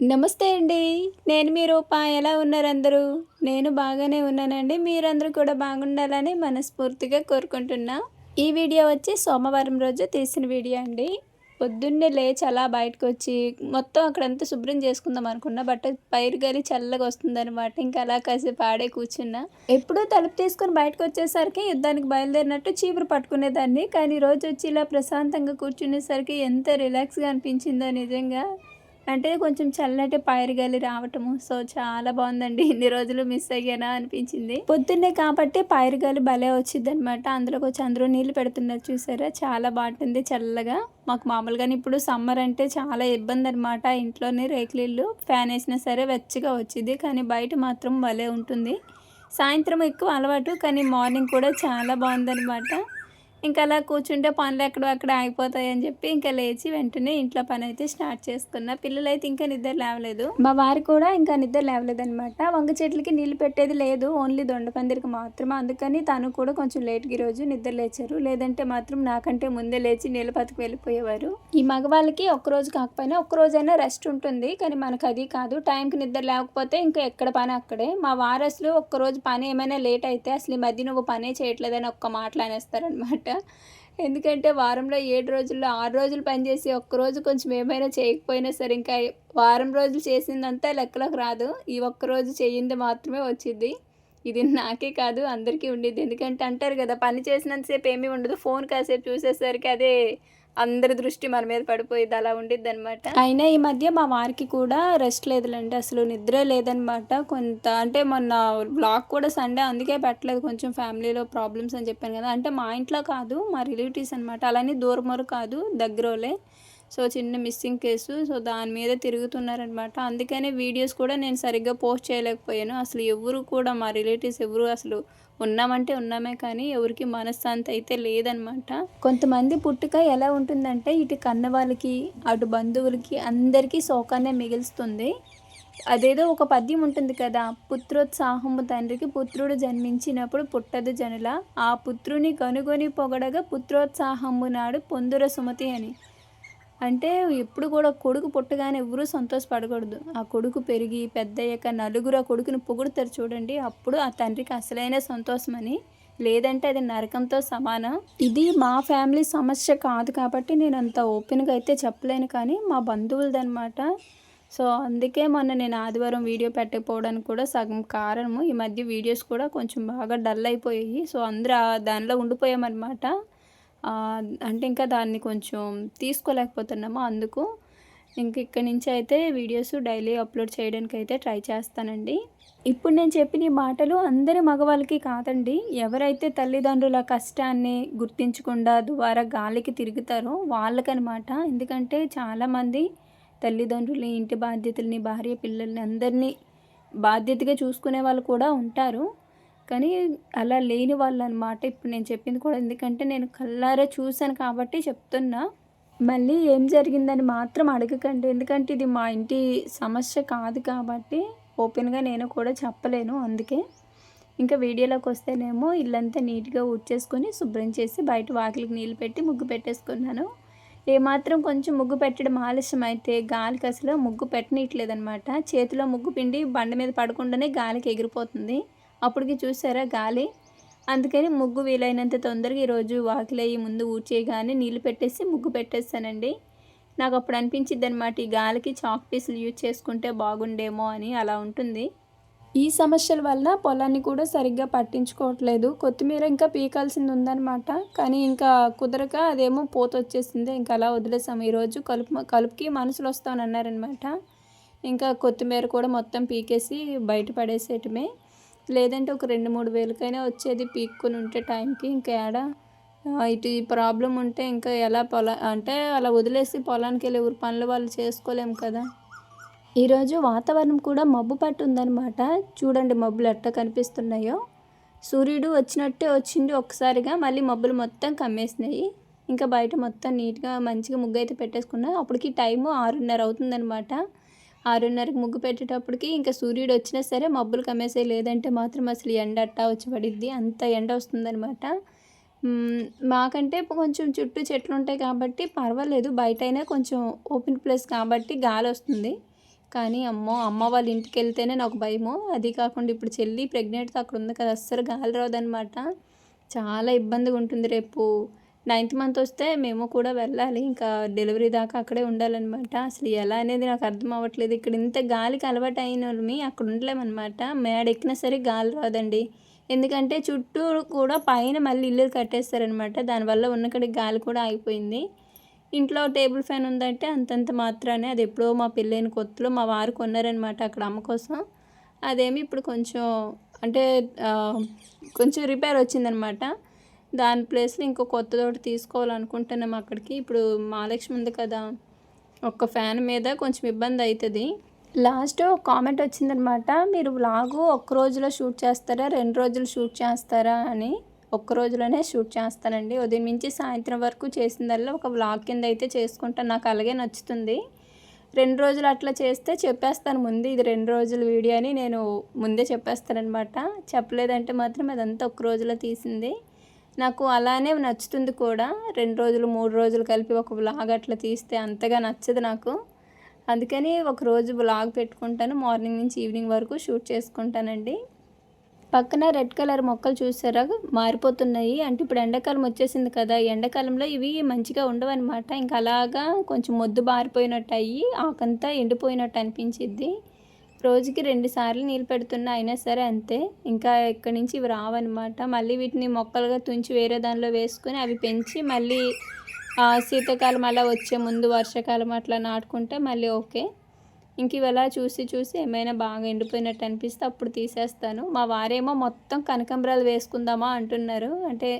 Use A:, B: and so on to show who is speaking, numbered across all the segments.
A: నమస్తే అండి. నేను మీ రూప. ఎలా ఉన్నారు అందరూ? నేను బాగానే ఉన్నానండి. మీరందరూ కూడా బాగుండాలని మనస్ఫూర్తిగా కోరుకుంటున్నా. ఈ వీడియో వచ్చి సోమవారం రోజు తీసిన వీడియో అండి. పొద్దున్నే లేచి అలా బయటకొచ్చి మొత్తం అక్కడంతా శుభ్రం చేసుకుందాం అనుకున్నా. బట్ పైరు గాలి చల్లగా వస్తుందనమాట. ఇంకా అలా కాసేపు ఆడే కూర్చున్నా. ఎప్పుడూ తలుపు తీసుకొని బయటకొచ్చేసరికి యుద్ధానికి బయలుదేరినట్టు చీపురు పట్టుకునేదాన్ని. కానీ ఈరోజు వచ్చి ఇలా ప్రశాంతంగా కూర్చునేసరికి ఎంత రిలాక్స్‌గా అనిపించిందో నిజంగా. అంటే కొంచెం చల్లటి పైరుగాలి రావటము. సో, చాలా బావుందండి. ఇన్ని రోజులు మిస్ అయ్యానా అనిపించింది. పొద్దున్నే కాబట్టి పైరుగాలి భలే వచ్చిద్దనమాట. అందులోకొచ్చి అందరూ నీళ్ళు పెడుతున్నారు చూసారా? చాలా బావుంటుంది చల్లగా. మాకు మామూలుగానే ఇప్పుడు సమ్మర్ అంటే చాలా ఇబ్బందనమాట. ఇంట్లోనే రేకులిల్లు. ఫ్యాన్ ఏసినా సరే వెచ్చగా వచ్చిద్ది. కానీ బయట మాత్రం భలే ఉంటుంది. సాయంత్రం ఎక్కువ అలవాటు. కానీ మార్నింగ్ కూడా చాలా బావుందనమాట. ఇంకా అలా కూర్చుంటే పనులు ఎక్కడో అక్కడ ఆగిపోతాయని చెప్పి ఇంకా లేచి వెంటనే ఇంట్లో పని అయితే స్టార్ట్ చేసుకున్నా. పిల్లలైతే ఇంకా నిద్ర లేవలేదు. మా వారు కూడా ఇంకా నిద్ర లేవలేదనమాట. వంగ చెట్లకి నీళ్ళు పెట్టేది లేదు. ఓన్లీ దొండపందిరికి మాత్రమే. అందుకని తను కూడా కొంచెం లేట్‌గా ఈరోజు నిద్ర లేచారు. లేదంటే మాత్రం నాకంటే ముందే లేచి నీళ్ళ పట్టుకు వెళ్ళిపోయేవారు. ఈ మగవాళ్ళకి ఒక్కరోజు కాకపోయినా ఒక్కరోజైనా రెస్ట్ ఉంటుంది. కానీ మనకు అది కాదు. టైంకి నిద్ర లేకపోతే ఇంకా ఎక్కడ పని అక్కడే. మా వారు అసలు ఒక్కరోజు పని ఏమైనా లేట్ అయితే అసలు ఈ మధ్య నువ్వు పనే చేయట్లేదని ఒక్క మాటలు అనేస్తారనమాట. ఎందుకంటే వారంలో 7 రోజుల్లో 6 రోజులు పనిచేసి ఒక్కరోజు కొంచెం ఏమైనా చేయకపోయినా సరే ఇంకా వారం రోజులు చేసిందంతా లెక్కలోకి రాదు. ఈ ఒక్కరోజు చెయ్యింది మాత్రమే వచ్చిద్ది. ఇది నాకే కాదు అందరికీ ఉండిద్ది. ఎందుకంటే అంటారు కదా! పని చేసినంత సేపు ఏమీ ఉండదు. ఫోన్ కాసేపు చూసేసరికి అదే అందరి దృష్టి మన మీద పడిపోయిద్ది. అలా ఉండిద్దనమాట. అయినా ఈ మధ్య మా వారికి కూడా రెస్ట్ లేదులెండి. అసలు నిద్రే లేదనమాట. కొంత అంటే మొన్న వ్లాగ్ కూడా సండే అందుకే పెట్టలేదు. కొంచెం ఫ్యామిలీలో ప్రాబ్లమ్స్ అని చెప్పాను కదా! అంటే మా ఇంట్లో కాదు. మా రిలేటివ్స్ అనమాట. అలానే దూరమోరు కాదు. దగ్గరోళ్ళే. సో, చిన్న మిస్సింగ్ కేసు. సో, దాని మీద తిరుగుతున్నారనమాట. అందుకనే వీడియోస్ కూడా నేను సరిగ్గా పోస్ట్ చేయలేకపోయాను. అసలు ఎవరు కూడా మా రిలేటివ్స్ ఎవరు అసలు ఉన్నామంటే ఉన్నామే కానీ ఎవరికి మనశ్శాంతి అయితే లేదనమాట. కొంతమంది పుట్టుక ఎలా ఉంటుందంటే ఇటు కన్న వాళ్ళకి, అటు బంధువులకి అందరికీ శోకాన్నే మిగులుస్తుంది. అదేదో ఒక పద్యం ఉంటుంది కదా! పుత్రోత్సాహము తండ్రికి పుత్రుడు జన్మించినప్పుడు పుట్టదు జనుల, ఆ పుత్రుని కనుగొని పొగడగా పుత్రోత్సాహము నాడు పొందుర సుమతి అని. అంటే ఎప్పుడు కూడా కొడుకు పుట్టగానే ఎవరు సంతోషపడకూడదు. ఆ కొడుకు పెరిగి పెద్దయ్యాక నలుగురు ఆ కొడుకుని పొగుడుతారు చూడండి. అప్పుడు ఆ తండ్రికి అసలైన సంతోషమని. లేదంటే అది నరకంతో సమానం. ఇది మా ఫ్యామిలీ సమస్య కాదు కాబట్టి నేను అంత ఓపెన్‌గా అయితే చెప్పలేను కానీ మా బంధువులదనమాట. సో, అందుకే మొన్న నేను ఆదివారం వీడియో పెట్టకపోవడానికి కూడా సగం కారణము. ఈ మధ్య వీడియోస్ కూడా కొంచెం బాగా డల్ అయిపోయాయి. సో, అందరూ దానిలో ఉండిపోయామనమాట. అంటే ఇంకా దాన్ని కొంచెం తీసుకోలేకపోతున్నాము. అందుకు ఇంక ఇక్కడి నుంచి అయితే వీడియోస్ డైలీ అప్లోడ్ చేయడానికైతే ట్రై చేస్తానండి. ఇప్పుడు నేను చెప్పిన ఈ మాటలు అందరి మగవాళ్ళకి కాదండి. ఎవరైతే తల్లిదండ్రుల కష్టాన్ని గుర్తించకుండా ద్వారా గాలికి తిరుగుతారో వాళ్ళకనమాట. ఎందుకంటే చాలామంది తల్లిదండ్రులని, ఇంటి బాధ్యతలని, భార్య పిల్లల్ని అందరినీ బాధ్యతగా చూసుకునే వాళ్ళు కూడా ఉంటారు. కానీ అలా లేని వాళ్ళనమాట ఇప్పుడు నేను చెప్పింది కూడా. ఎందుకంటే నేను కళ్ళారా చూసాను కాబట్టి చెప్తున్నా. మళ్ళీ ఏం జరిగిందని మాత్రం అడగకండి. ఎందుకంటే ఇది మా ఇంటి సమస్య కాదు కాబట్టి ఓపెన్‌గా నేను కూడా చెప్పలేను అందుకే. ఇంకా వీడియోలోకొస్తేనేమో ఇల్లంతా నీట్‌గా ఊడ్చేసుకొని, శుభ్రం చేసి, బయట వాకిలికి నీళ్ళు పెట్టి ముగ్గు పెట్టేసుకున్నాను. ఏమాత్రం కొంచెం ముగ్గు పెట్టడం ఆలస్యమైతే గాలికి అసలు ముగ్గు పెట్టనీయట్లేదనమాట. చేతిలో ముగ్గు పిండి బండ మీద పడకుండానే గాలికి ఎగిరిపోతుంది. అప్పటికి చూసారా గాలి. అందుకని ముగ్గు వీలైనంత తొందరగా ఈరోజు వాకిలయ్యి ముందు ఊడ్చేయగానే నీళ్ళు పెట్టేసి ముగ్గు పెట్టేసానండి. నాకప్పుడు అనిపించిద్దనమాట ఈ గాలికి చాక్ పీసులు యూజ్ చేసుకుంటే బాగుండేమో అని అలా ఉంటుంది. ఈ సమస్యల వల్ల పొలాన్ని కూడా సరిగ్గా పట్టించుకోవట్లేదు. కొత్తిమీర ఇంకా పీకాల్సింది ఉందనమాట. కానీ ఇంకా కుదరక అదేమో పూతొచ్చేసింది. ఇంకా అలా వదిలేసాము. ఈరోజు కలుపుకి మనుషులొస్తానన్నారనమాట. ఇంకా కొత్తిమీర కూడా మొత్తం పీకేసి బయట పడేసేయటమే. లేదంటే ఒక 2, 3 వేలకైనా వచ్చేది పీక్కొని ఉంటే టైంకి. ఇంకా ఏడ ఇటు ఈ ప్రాబ్లం ఉంటే ఇంకా ఎలా అంటే అలా వదిలేసి పొలానికెళ్ళి ఎవరి పనులు వాళ్ళు చేసుకోలేము కదా! ఈరోజు వాతావరణం కూడా మబ్బు పట్టి ఉందనమాట. చూడండి మబ్బులు ఎట్లా కనిపిస్తున్నాయో. సూర్యుడు వచ్చినట్టే వచ్చిండు ఒక్కసారిగా. మళ్ళీ మబ్బులు మొత్తం కమ్మేసినాయి. ఇంకా బయట మొత్తం నీట్‌గా మంచిగా ముగ్గైతే పెట్టేసుకున్నా. అప్పటికి టైము 6:30 అవుతుందనమాట. 6:30కి ముగ్గు పెట్టేటప్పటికి ఇంకా సూర్యుడు వచ్చినా సరే మబ్బులు కమ్మేసాయి. లేదంటే మాత్రం అసలు ఎండ అట్టా వచ్చి పడిద్ది. అంత ఎండ వస్తుందనమాట. మాకంటే కొంచెం చుట్టూ చెట్లుంటాయి కాబట్టి పర్వాలేదు. బయటైనా కొంచెం ఓపెన్ ప్లేస్ కాబట్టి గాలొస్తుంది. కానీ అమ్మో అమ్మ వాళ్ళ ఇంటికి వెళ్తేనే నాకు భయము. అది కాకుండా ఇప్పుడు చెల్లి ప్రెగ్నెంట్తో అక్కడ ఉంది కదా, అస్సలు గాలి రాదనమాట. చాలా ఇబ్బందిగా ఉంటుంది. రేపు 9th మంత్ వస్తే మేము కూడా వెళ్ళాలి, ఇంకా డెలివరీ దాకా అక్కడే ఉండాలన్నమాట. అసలు ఎలా అనేది నాకు అర్థం అవ్వట్లేదు. ఇక్కడ ఇంత గాలికి అలవాటు అయిన వాళ్ళమి అక్కడ ఉండలేమన్నమాట. మేడ ఎక్కినా సరే గాలి రాదండి. ఎందుకంటే చుట్టూ కూడా పైన మళ్ళీ ఇల్లు కట్టేస్తారనమాట. దానివల్ల ఉన్నక్కడికి గాలి కూడా ఆగిపోయింది. ఇంట్లో టేబుల్ ఫ్యాన్ ఉందంటే అంతంత మాత్రానే, అది ఎప్పుడో మా పెళ్ళైన కొత్తలో మా వారు కొన్నారనమాట అక్కడ అమ్మ కోసం. అదేమి ఇప్పుడు కొంచెం అంటే కొంచెం రిపేర్ వచ్చిందనమాట. దాని ప్లేస్లో ఇంకో కొత్తదోటి తీసుకోవాలనుకుంటున్నాం అక్కడికి. ఇప్పుడు మహాలక్ష్మి ఉంది కదా, ఒక్క ఫ్యాన్ మీద కొంచెం ఇబ్బంది అవుతుంది. లాస్ట్ కామెంట్ వచ్చిందనమాట, మీరు వ్లాగు ఒక్క రోజులో షూట్ చేస్తారా 2 రోజులు షూట్ చేస్తారా అని. ఒక్క రోజులోనే షూట్ చేస్తానండి. ఉదయం నుంచి సాయంత్రం వరకు చేసిందల్లా ఒక వ్లాగ్ కింద అయితే చేసుకుంటాను. నాకు అలాగే నచ్చుతుంది. 2 రోజులు అట్లా చేస్తే చెప్పేస్తాను ముందు, ఇది 2 రోజుల వీడియో అని నేను ముందే చెప్పేస్తానమాట. చెప్పలేదంటే మాత్రం అదంతా ఒక్క రోజులో తీసింది. నాకు అలానే నచ్చుతుంది కూడా. 2 రోజులు 3 రోజులు కలిపి ఒక వ్లాగ్ అట్లా తీస్తే అంతగా నచ్చదు నాకు. అందుకని ఒకరోజు వ్లాగ్ పెట్టుకుంటాను, మార్నింగ్ నుంచి ఈవినింగ్ వరకు షూట్ చేసుకుంటానండి. పక్కన రెడ్ కలర్ మొక్కలు చూసారా మారిపోతున్నాయి. అంటే ఇప్పుడు ఎండాకాలం వచ్చేసింది కదా, ఎండాకాలంలో ఇవి మంచిగా ఉండవు అనమాట. ఇంకా అలాగా కొంచెం మొద్దు బారిపోయినట్టు అయ్యి ఆకంతా ఎండిపోయినట్టు అనిపించిద్ది. రోజుకి 2 సార్లు నీళ్ళు పెడుతున్నా అయినా సరే అంతే. ఇంకా ఇక్కడి నుంచి ఇవి రావన్నమాట. మళ్ళీ వీటిని మొక్కలుగా తుంచి వేరే దానిలో వేసుకొని అవి పెంచి మళ్ళీ శీతాకాలం అలా వచ్చే ముందు వర్షాకాలం అట్లా నాటుకుంటే మళ్ళీ ఓకే. ఇంక ఇవలా చూసి చూసి ఏమైనా బాగా ఎండిపోయినట్టు అనిపిస్తే అప్పుడు తీసేస్తాను. మా వారేమో మొత్తం కనకాంబరాలు వేసుకుందామా అంటున్నారు. అంటే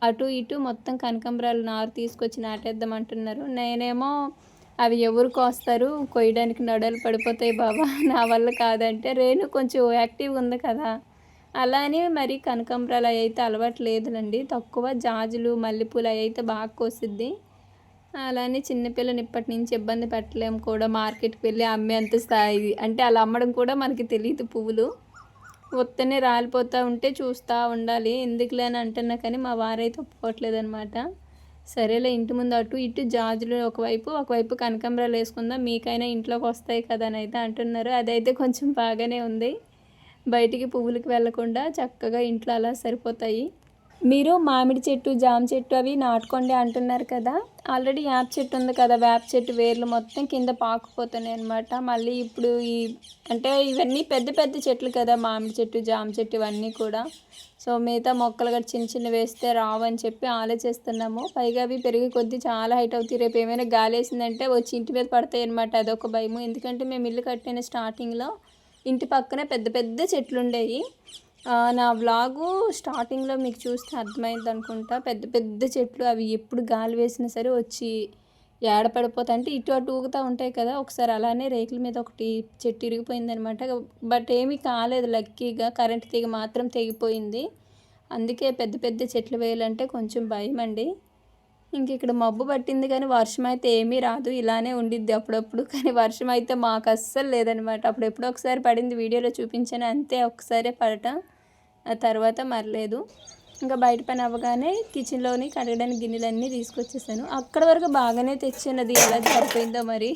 A: అటు ఇటు మొత్తం కనకాంబరాలు నారు తీసుకొచ్చి నాటేద్దాం అంటున్నారు. నేనేమో అవి ఎవరు కోస్తారు, కొయ్యడానికి నడలు పడిపోతాయి బాబా, నా వల్ల కాదంటే. రేణు కొంచెం యాక్టివ్గా ఉంది కదా, అలా అని మరి కనకాంబరాలు అవి అయితే అలవాటు లేదులండి. తక్కువ జాజులు మల్లెపూలు అవి అయితే బాగా కోసిద్ది. అలానే చిన్నపిల్లని ఇప్పటి నుంచి ఇబ్బంది పెట్టలేము కూడా. మార్కెట్కి వెళ్ళి అమ్మేంత స్థాయి అంటే అలా అమ్మడం కూడా మనకి తెలియదు. పువ్వులు ఒత్తనే రాలిపోతూ ఉంటే చూస్తూ ఉండాలి. ఎందుకులే అని అంటున్నా కానీ మా వారైతే ఒప్పుకోవట్లేదు అనమాట. సరేలే ఇంటి ముందు అటు ఇటు జాజులు ఒకవైపు కనకాంబరాలు వేసుకుందాం, మీకైనా ఇంట్లోకి వస్తాయి కదా అని అయితే అంటున్నారు. అదైతే కొంచెం బాగానే ఉంది. బయటికి పువ్వులకి వెళ్లకుండా చక్కగా ఇంట్లో అలా సరిపోతాయి. మీరు మామిడి చెట్టు జామ చెట్టు అవి నాటుకోండి అంటున్నారు కదా, ఆల్రెడీ వేప చెట్టు ఉంది కదా, వేప చెట్టు వేర్లు మొత్తం కింద పాకుపోతున్నాయి అనమాట. మళ్ళీ ఇప్పుడు అంటే ఇవన్నీ పెద్ద పెద్ద చెట్లు కదా, మామిడి చెట్టు జామ చెట్టు ఇవన్నీ కూడా. సో మిగతా మొక్కలు కూడా చిన్న చిన్న వేస్తే రావని చెప్పి ఆలోచిస్తున్నాము. పైగా అవి పెరిగే కొద్దీ చాలా హైట్ అవుతాయి. రేపు ఏమైనా గాలి వేసిందంటే వచ్చి ఇంటి మీద పడతాయి అనమాట. అదొక భయము. ఎందుకంటే మేము ఇల్లు కట్టిన స్టార్టింగ్లో ఇంటి పక్కనే పెద్ద పెద్ద చెట్లు ఉండేవి. నా వ్లాగు స్టార్టింగ్లో మీకు చూస్తే అర్థమైంది అనుకుంటా. పెద్ద పెద్ద చెట్లు, అవి ఎప్పుడు గాలి వేసినా సరే వచ్చి ఏడపడిపోతా అంటే ఇటు అటు ఊగుతూ ఉంటాయి కదా. ఒకసారి అలానే రేకుల మీద ఒకటి చెట్టు ఇరిగిపోయిందనమాట. బట్ ఏమీ కాలేదు, లక్కీగా. కరెంట్ తీగ మాత్రం తెగిపోయింది. అందుకే పెద్ద పెద్ద చెట్లు వేయాలంటే కొంచెం భయం అండి. ఇంక ఇక్కడ మబ్బు పట్టింది కానీ వర్షం అయితే ఏమీ రాదు, ఇలానే ఉండిద్ది అప్పుడప్పుడు. కానీ వర్షం అయితే మాకు అస్సలు లేదనమాట. అప్పుడు ఎప్పుడో ఒకసారి పడింది, వీడియోలో చూపించాను అంతే, ఒకసారే పడటం. ఆ తర్వాత మరలేదు. ఇంకా బయట పని అవ్వగానే కిచెన్లోని కడగడానికి గిన్నెలన్నీ తీసుకొచ్చేసాను. అక్కడ వరకు బాగానే తెచ్చినది, ఎలా సరిపోయిందో మరి.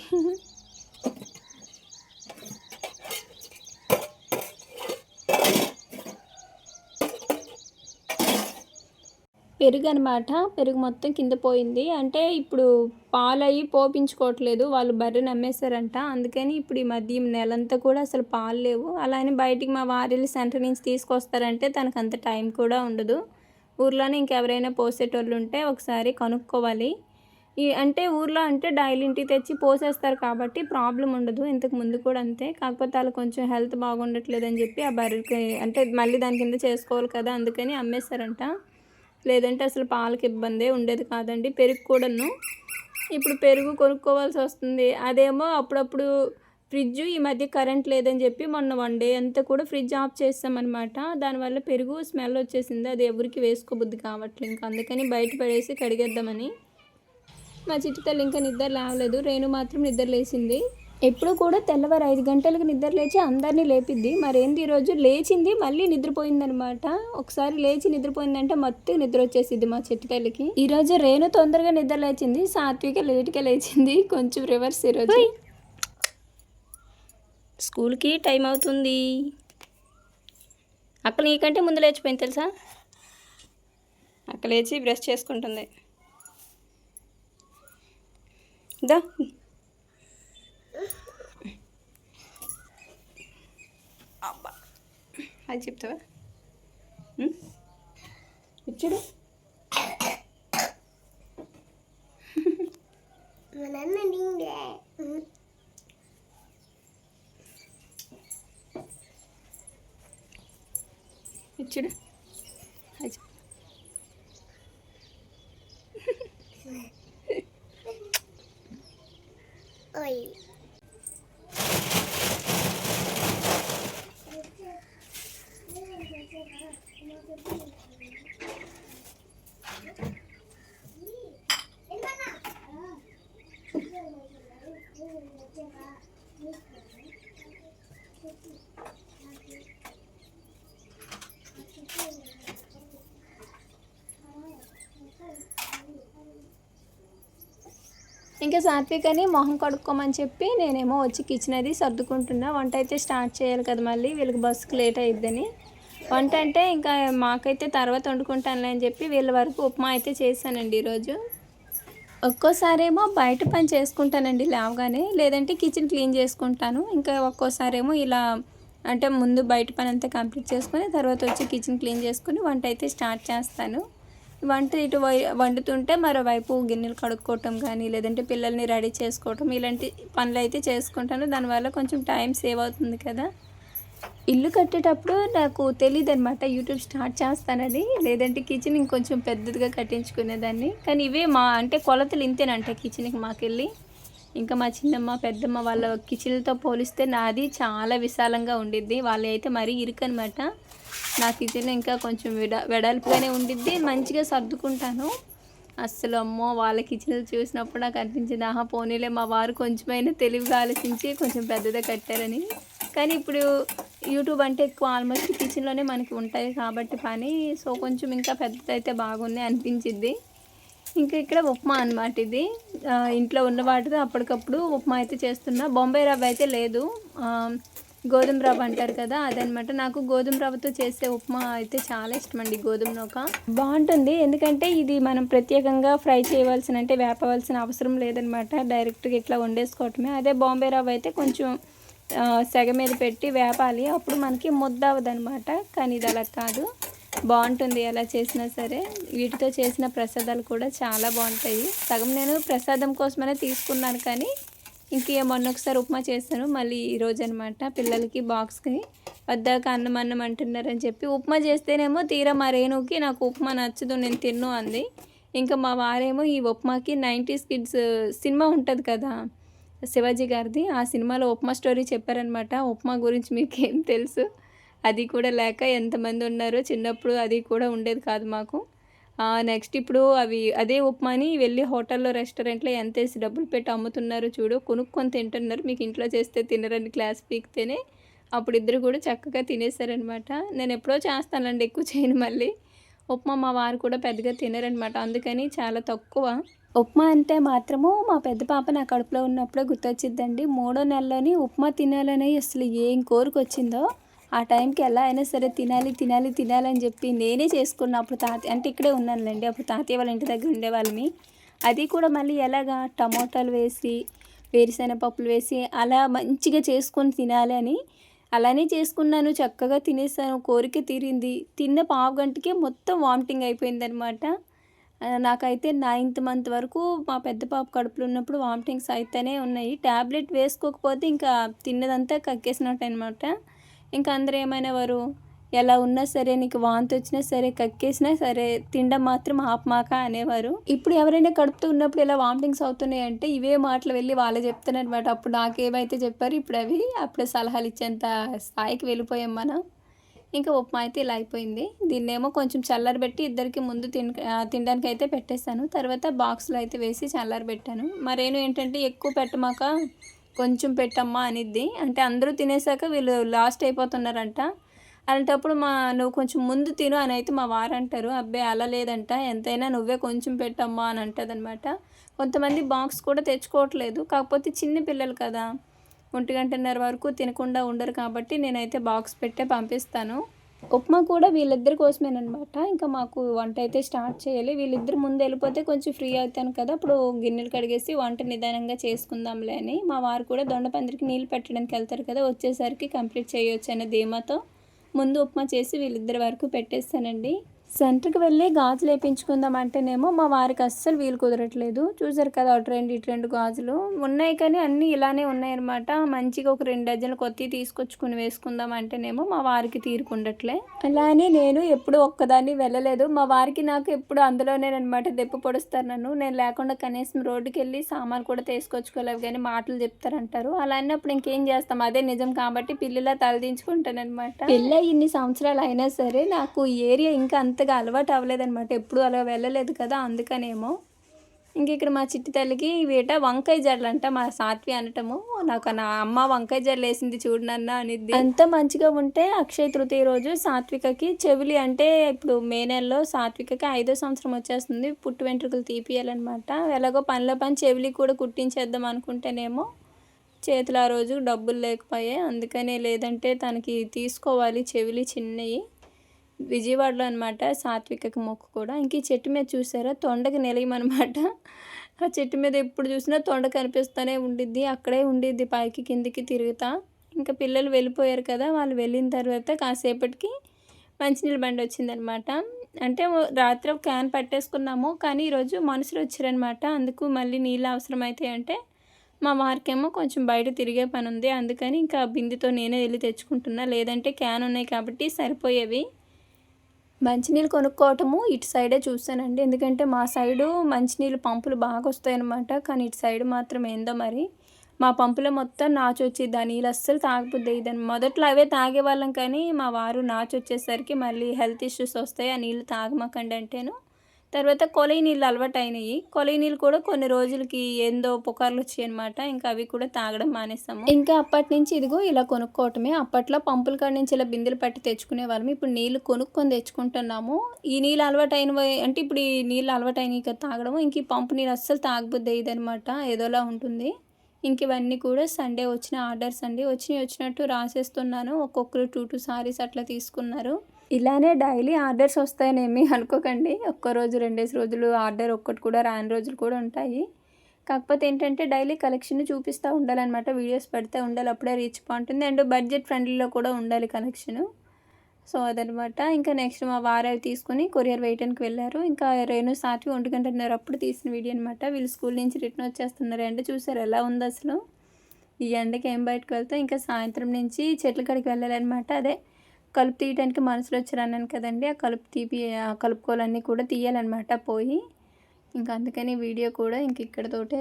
A: పెరుగు అనమాట. పెరుగు మొత్తం కింద పోయింది. అంటే ఇప్పుడు పాలు అవి పోపించుకోవట్లేదు, వాళ్ళు బర్రెని అమ్మేశారంట. అందుకని ఇప్పుడు ఈ మధ్య నెలంతా కూడా అసలు పాలు లేవు. అలానే బయటికి మా వారిల్లు సెంటర్ నుంచి తీసుకొస్తారంటే తనకు అంత టైం కూడా ఉండదు. ఊర్లోనే ఇంకెవరైనా పోసేటోళ్ళు ఉంటే ఒకసారి కనుక్కోవాలి. అంటే ఊర్లో అంటే డైలీ ఇంటికి తెచ్చి పోసేస్తారు కాబట్టి ప్రాబ్లం ఉండదు. ఇంతకు ముందు కూడా అంతే. కాకపోతే వాళ్ళు కొంచెం హెల్త్ బాగుండట్లేదని చెప్పి ఆ బర్రెకి అంటే మళ్ళీ దాని కింద చేసుకోవాలి కదా, అందుకని అమ్మేశారంట. లేదంటే అసలు పాలకి ఇబ్బందే ఉండేది కాదండి. పెరుగు కూడాను ఇప్పుడు పెరుగు కొనుక్కోవాల్సి వస్తుంది. అదేమో అప్పుడప్పుడు ఫ్రిడ్జ్ ఈ మధ్య కరెంట్ లేదని చెప్పి మొన్న 1 డే అంతా కూడా ఫ్రిడ్జ్ ఆఫ్ చేస్తామన్నమాట. దానివల్ల పెరుగు స్మెల్ వచ్చేసింది. అది ఎవరికి వేసుకోబుద్ది కావట్లేదు. ఇంకా అందుకని బయట పడేసి కడిగేద్దామని. మా చిట్టి తల్లి ఇంకా నిద్ర లేవలేదు. రేణు మాత్రం నిద్ర లేచింది. ఎప్పుడు కూడా తెల్లవారు 5 గంటలకు నిద్ర లేచి అందరినీ లేపిద్ది. మరేంది ఈరోజు లేచింది మళ్ళీ నిద్రపోయిందనమాట. ఒకసారి లేచి నిద్రపోయిందంటే మొత్తం నిద్ర వచ్చేసిద్ది మా చిట్టి తల్లికి. ఈరోజు రేణు తొందరగా నిద్ర లేచింది, సాత్విక లేట్గా లేచింది. కొంచెం రివర్స్ ఈరోజు. స్కూల్కి టైం అవుతుంది. అక్క నీకంటే ముందు లేచిపోయింది తెలుసా. అక్క లేచి బ్రష్ చేసుకుంటుంది. దా అబ్బా అది చెప్తావా ఇచ్చుడు. ఇచ్చుడు అది ఇంకా సాత్విక్ అని మొహం కడుక్కోమని చెప్పి నేనేమో వచ్చి కిచెన్ అది సర్దుకుంటున్నా. వంట అయితే స్టార్ట్ చేయాలి కదా, మళ్ళీ వీళ్ళకి బస్సుకి లేట్ అయిద్దని. వంట అంటే ఇంకా మాకైతే తర్వాత వండుకుంటానులే అని చెప్పి వీళ్ళ వరకు ఉప్మా అయితే చేశానండి ఈరోజు. ఒక్కోసారేమో బయట పని చేసుకుంటానండి లేవగానే, లేదంటే కిచెన్ క్లీన్ చేసుకుంటాను. ఇంకా ఒక్కోసారేమో ఇలా అంటే ముందు బయట పని అంతా కంప్లీట్ చేసుకొని తర్వాత వచ్చి కిచెన్ క్లీన్ చేసుకుని వంట అయితే స్టార్ట్ చేస్తాను. వంట ఇటు వండుతుంటే మరోవైపు గిన్నెలు కడుక్కోవటం కానీ, లేదంటే పిల్లల్ని రెడీ చేసుకోవటం, ఇలాంటి పనులు అయితే చేసుకుంటాను. దానివల్ల కొంచెం టైం సేవ్ అవుతుంది కదా. ఇల్లు కట్టేటప్పుడు నాకు తెలియదు అనమాట యూట్యూబ్ స్టార్ట్ చేస్తానని, లేదంటే కిచెన్ ఇంకొంచెం పెద్దదిగా కట్టించుకునేదాన్ని. కానీ ఇవే మా అంటే కొలతలు ఇంతేనంట కిచెన్కి మాకెళ్ళి. ఇంకా మా చిన్నమ్మ పెద్దమ్మ వాళ్ళ కిచెన్లతో పోలిస్తే నాది చాలా విశాలంగా ఉండిద్ది. వాళ్ళు అయితే మరీ ఇరుకనమాట. నా కిచెన్ ఇంకా కొంచెం వెడల్పుగానే ఉండిద్ది, మంచిగా సర్దుకుంటాను. అస్సలు అమ్మో వాళ్ళ కిచెన్లు చూసినప్పుడు నాకు అనిపించింది, ఆహా పోనీలే మా వారు కొంచెమైనా తెలివిగా ఆలోచించి కొంచెం పెద్దగా కట్టారని. కానీ ఇప్పుడు యూట్యూబ్ అంటే ఎక్కువ ఆల్మోస్ట్ కిచెన్లోనే మనకి ఉంటాయి కాబట్టి పని, సో కొంచెం ఇంకా పెద్దదైతే బాగుంది అనిపించింది. ఇంకా ఇక్కడ ఉప్మా అనమాట ఇది. ఇంట్లో ఉన్న వాటితో అప్పటికప్పుడు ఉప్మా అయితే చేస్తున్నా. బొంబాయి రవ్వ అయితే లేదు, గోధుమ రవ్వ అంటారు కదా అదనమాట. నాకు గోధుమ రవ్వతో చేసే ఉప్మా అయితే చాలా ఇష్టం అండి. గోధుమ నూక బాగుంటుంది, ఎందుకంటే ఇది మనం ప్రత్యేకంగా ఫ్రై చేయవలసిన అంటే వేపవలసిన అవసరం లేదనమాట. డైరెక్ట్గా ఇట్లా వండేసుకోవటమే. అదే బాంబే రవ్వ అయితే కొంచెం సెగ మీద పెట్టి వేపాలి, అప్పుడు మనకి ముద్ద అవ్వదనమాట. కానీ ఇది అలా కాదు, బాగుంటుంది ఎలా చేసినా సరే. వీటితో చేసిన ప్రసాదాలు కూడా చాలా బాగుంటాయి. సగం నేను ప్రసాదం కోసమనే తీసుకున్నాను, కానీ ఇంక మొన్న ఒకసారి ఉప్మా చేస్తాను మళ్ళీ ఈరోజు అనమాట. పిల్లలకి బాక్స్కి వద్దాక అన్నం అంటున్నారని చెప్పి ఉప్మా చేస్తేనేమో తీరా మా రేణుకి నాకు ఉప్మా నచ్చదు నేను తిన్ను అంది. ఇంకా మా వారేమో ఈ ఉప్మాకి 90s కిడ్స్ సినిమా ఉంటుంది కదా శివాజీ గారిది, ఆ సినిమాలో ఉప్మా స్టోరీ చెప్పారనమాట. ఉప్మా గురించి మీకేం తెలుసు, అది కూడా లేక ఎంతమంది ఉన్నారో. చిన్నప్పుడు అది కూడా ఉండేది కాదు మాకు. నెక్స్ట్ ఇప్పుడు అదే ఉప్మాని వెళ్ళి హోటల్లో రెస్టారెంట్లో ఎంత వేసి డబ్బులు పెట్టి అమ్ముతున్నారు చూడు, కొనుక్కొని తింటున్నారు. మీకు ఇంట్లో చేస్తే తినరని క్లాస్ పీకితేనే అప్పుడు ఇద్దరు కూడా చక్కగా తినేసారనమాట. నేను ఎప్పుడో చేస్తానండి, ఎక్కువ చేయను. మళ్ళీ ఉప్మా మా వారు కూడా పెద్దగా తినరనమాట, అందుకని చాలా తక్కువ. ఉప్మా అంటే మాత్రము మా పెద్ద పాప నా కడుపులో ఉన్నప్పుడే గుర్తొచ్చిద్దండి. 3వ నెలలోని ఉప్మా తినాలని అసలు ఏం కోరికొచ్చిందో ఆ టైంకి ఎలా అయినా సరే తినాలి తినాలి తినాలని చెప్పి నేనే చేసుకున్న. అప్పుడు తాతయ్య అంటే ఇక్కడే ఉన్నానులేండి, అప్పుడు తాతయ్య వాళ్ళ ఇంటి దగ్గర ఉండేవాళ్ళమి. అది కూడా మళ్ళీ ఎలాగా టమోటాలు వేసి వేరుశెనగపప్పులు వేసి అలా మంచిగా చేసుకొని తినాలి అని అలానే చేసుకున్నాను. చక్కగా తినేసాను, కోరిక తీరింది. తిన్న పావు గంటకే మొత్తం వామిటింగ్ అయిపోయిందనమాట. నాకైతే 9th మంత్ వరకు మా పెద్ద పాప కడుపులో ఉన్నప్పుడు వామిటింగ్స్ అయితేనే ఉన్నాయి. ట్యాబ్లెట్ వేసుకోకపోతే ఇంకా తిన్నదంతా కక్కేసినట్టు అనమాట. ఇంకా అందరూ ఏమైనవారు, ఎలా ఉన్నా సరే నీకు వాంతి వచ్చినా సరే కక్కేసినా సరే తినడం మాత్రం ఆపమాక అనేవారు. ఇప్పుడు ఎవరైనా కడుపుతూ ఉన్నప్పుడు ఇలా వామిటింగ్స్ అవుతున్నాయి అంటే ఇవే మాటలు వెళ్ళి వాళ్ళే చెప్తానమాట. అప్పుడు నాకేమైతే చెప్పారు ఇప్పుడు అవి అప్పుడే సలహాలు ఇచ్చేంత స్థాయికి వెళ్ళిపోయాం మనం. ఇంకా ఉప్మా అయితే ఇలా అయిపోయింది. దీన్నేమో కొంచెం చల్లారబెట్టి ఇద్దరికి ముందు తినడానికి అయితే పెట్టేస్తాను. తర్వాత బాక్స్లో అయితే వేసి చల్లారబెట్టాను. మరేను ఏంటంటే ఎక్కువ పెట్టమాక కొంచెం పెట్టమ్మా అనిద్ది. అంటే అందరూ తినేసాక వీళ్ళు లాస్ట్ అయిపోతున్నారంట. అలాంటప్పుడు నువ్వు కొంచెం ముందు తిను అని అయితే మా వారు అంటారు. అబ్బాయి అలా లేదంట, ఎంతైనా నువ్వే కొంచెం పెట్టమ్మా అని అంటుంది అనమాట. కొంతమంది బాక్స్ కూడా తెచ్చుకోవట్లేదు, కాకపోతే చిన్న పిల్లలు కదా 1:30 వరకు తినకుండా ఉండరు కాబట్టి నేనైతే బాక్స్ పెట్టే పంపిస్తాను. ఉప్మా కూడా వీళ్ళిద్దరి కోసమేనమాట. ఇంకా మాకు వంట అయితే స్టార్ట్ చేయాలి. వీళ్ళిద్దరు ముందు వెళ్ళిపోతే కొంచెం ఫ్రీ అవుతాను కదా, అప్పుడు గిన్నెలు కడిగేసి వంట నిదానంగా చేసుకుందాంలే అని. మా వారు కూడా దొండపందిరికి నీళ్ళు పెట్టడానికి వెళ్తారు కదా, వచ్చేసరికి కంప్లీట్ చేయొచ్చు అనే ధీమాతో ముందు ఉప్మా చేసి వీళ్ళిద్దరి వరకు పెట్టేస్తానండి. సెంటర్కి వెళ్ళి గాజులు వేయించుకుందాం అంటేనేమో మా వారికి అస్సలు వీలు కుదరట్లేదు. చూసారు కదా, అటు 2 ఇటు 2 గాజులు ఉన్నాయి కానీ అన్నీ ఇలానే ఉన్నాయన్నమాట. మంచిగా ఒక 2 డజన్లు కొత్తవి తీసుకొచ్చుకుని వేసుకుందాం అంటేనేమో మా వారికి తీరుకుండట్లే. అలా అని నేను ఎప్పుడు ఒక్కదాన్ని వెళ్ళలేదు. మా వారికి నాకు ఎప్పుడు అందులోనేనమాట దెప్పు పొడుస్తారు నన్ను. నేను లేకుండా కనీసం రోడ్డుకి వెళ్ళి సామాన్లు కూడా తీసుకొచ్చుకోలేవు కానీ మాటలు చెప్తారంటారు. అలా అన్నప్పుడు ఇంకేం చేస్తాం, అదే నిజం కాబట్టి పిల్లిలా తలదించుకుంటానమాట. పిల్ల ఇన్ని సంవత్సరాలు అయినా సరే నాకు ఈ ఏరియా ఇంకా అంతగా అలవాటు అవ్వలేదన్నమాట. ఎప్పుడు అలా వెళ్ళలేదు కదా, అందుకనేమో. ఇంక ఇక్కడ మా చిట్టి తల్లికి వీట వంకాయ జడలు అంట మా సాత్వి అనటము. నాకు నా అమ్మ వంకాయ జడలు వేసింది చూడు నాన్న అనిద్ది. అంత మంచిగా ఉంటే అక్షయ తృతీయ రోజు సాత్వికకి చెవులి, అంటే ఇప్పుడు మే నెలలో సాత్వికకి 5వ సంవత్సరం వచ్చేస్తుంది, పుట్టు వెంట్రుకలు తీపియాలన్నమాట. ఎలాగో పనిలో పని చెవులి కూడా కుట్టించేద్దాం అనుకుంటేనేమో చేతులు ఆ రోజు డబ్బులు లేకపోయాయి. అందుకనే లేదంటే తనకి తీసుకోవాలి చెవులి చిన్నవి. విజయవాడలో అనమాట సాత్వికకి మొక్కు కూడా. ఇంక ఈ చెట్టు మీద చూసారా తొండకి నిలయమనమాట. ఆ చెట్టు మీద ఎప్పుడు చూసినా తొండ కనిపిస్తూనే ఉండిద్ది, అక్కడే ఉండిద్ది పైకి కిందికి తిరుగుతా. ఇంకా పిల్లలు వెళ్ళిపోయారు కదా, వాళ్ళు వెళ్ళిన తర్వాత కాసేపటికి మంచినీళ్ళ బండి వచ్చిందనమాట. అంటే రాత్రి ఒక క్యాన్ పట్టేసుకున్నాము, కానీ ఈరోజు మనుషులు వచ్చారనమాట. అందుకు మళ్ళీ నీళ్ళు అవసరం అవుతాయి అంటే మా వారికేమో కొంచెం బయట తిరిగే పని ఉంది, అందుకని ఇంకా బిందెతో నేనే వెళ్ళి తెచ్చుకుంటున్నా. లేదంటే క్యాన్ ఉన్నాయి కాబట్టి సరిపోయేవి. మంచినీళ్ళు కొనుక్కోవటము ఇటు సైడే చూసానండి, ఎందుకంటే మా సైడు మంచినీళ్ళు పంపులు బాగా వస్తాయన్నమాట. కానీ ఇటు సైడ్ మాత్రం ఏందో మరి మా పంపులో మొత్తం నాచు వచ్చింది. ఆ నీళ్ళు అస్సలు తాగబుద్ది అయ్యిద్దని. మొదట్లో అవే తాగేవాళ్ళం, కానీ మా వారు నాచు వచ్చేసరికి మళ్ళీ హెల్త్ ఇష్యూస్ వస్తాయి, ఆ నీళ్ళు తాగమాకండి అంటేను. తర్వాత కొలై నీళ్ళు అలవాటు అయినాయి. కొలై నీళ్ళు కూడా కొన్ని రోజులకి ఏందో పుకార్లు వచ్చాయి అనమాట. ఇంకా అవి కూడా తాగడం మానేస్తాము. ఇంకా అప్పటి నుంచి ఇదిగో ఇలా కొనుక్కోవటమే. అప్పట్లో పంపుల కాడ నుంచి ఇలా బిందెలు పట్టి తెచ్చుకునే వాళ్ళము, ఇప్పుడు నీళ్ళు కొనుక్కొని తెచ్చుకుంటున్నాము. ఈ నీళ్ళు అలవాటు అయినవి అంటే ఇప్పుడు ఈ నీళ్ళు అలవాటు అయినాయి కదా తాగడము. ఇంక ఈ పంపు నీళ్ళు అస్సలు తాగబుద్ది అయ్యిదనమాట, ఏదోలా ఉంటుంది. ఇంక ఇవన్నీ కూడా సండే వచ్చిన ఆర్డర్స్ అండి. వచ్చినట్టు రాసేస్తున్నాను. ఒక్కొక్కరు 2 సారీస్ అట్లా తీసుకున్నారు. ఇలానే డైలీ ఆర్డర్స్ వస్తాయనేమి అనుకోకండి. ఒక్కరోజు 2 రోజులు ఆర్డర్ ఒక్కటి కూడా రాని రోజులు కూడా ఉంటాయి. కాకపోతే ఏంటంటే డైలీ కలెక్షన్ చూపిస్తూ ఉండాలన్నమాట, వీడియోస్ పెడితే ఉండాలి, అప్పుడే రీచ్ బాగుంటుంది. అండ్ బడ్జెట్ ఫ్రెండ్లీలో కూడా ఉండాలి కలెక్షను. సో అదనమాట. ఇంకా నెక్స్ట్ మా వారు తీసుకుని కొరియర్ వేయడానికి వెళ్ళారు. ఇంకా రేణు సాత్వి 1:30 అప్పుడు తీసిన వీడియో అనమాట. వీళ్ళు స్కూల్ నుంచి రిటర్న్ వచ్చేస్తున్నారు. ఎండ చూసారు ఎలా ఉంది అసలు. ఈ ఎండకి ఏం బయటకు వెళ్తాం. ఇంకా సాయంత్రం నుంచి చెట్ల కాడికి వెళ్ళాలన్నమాట. అదే కలుపు తీయడానికి మనుషులు వచ్చారు అన్నాను కదండి, ఆ కలుపుకోలన్నీ కూడా తీయాలన్నమాట పోయి. ఇంకా అందుకని వీడియో కూడా ఇంక ఇక్కడతోటే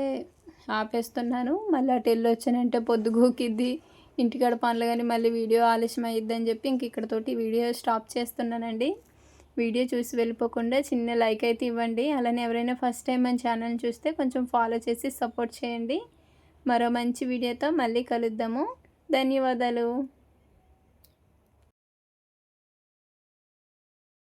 A: ఆపేస్తున్నాను. మళ్ళీ అటు వెళ్ళి వచ్చానంటే పొద్దు గోకిద్ది, ఇంటికాడ పనులు కానీ మళ్ళీ వీడియో ఆలస్యం అయ్యిద్దని చెప్పి ఇంక ఇక్కడతోటి వీడియో స్టాప్ చేస్తున్నానండి. వీడియో చూసి వెళ్ళిపోకుండా చిన్న లైక్ అయితే ఇవ్వండి. అలానే ఎవరైనా ఫస్ట్ టైం మన ఛానల్ని చూస్తే కొంచెం ఫాలో చేసి సపోర్ట్ చేయండి. మరో మంచి వీడియోతో మళ్ళీ కలుద్దాము. ధన్యవాదాలు.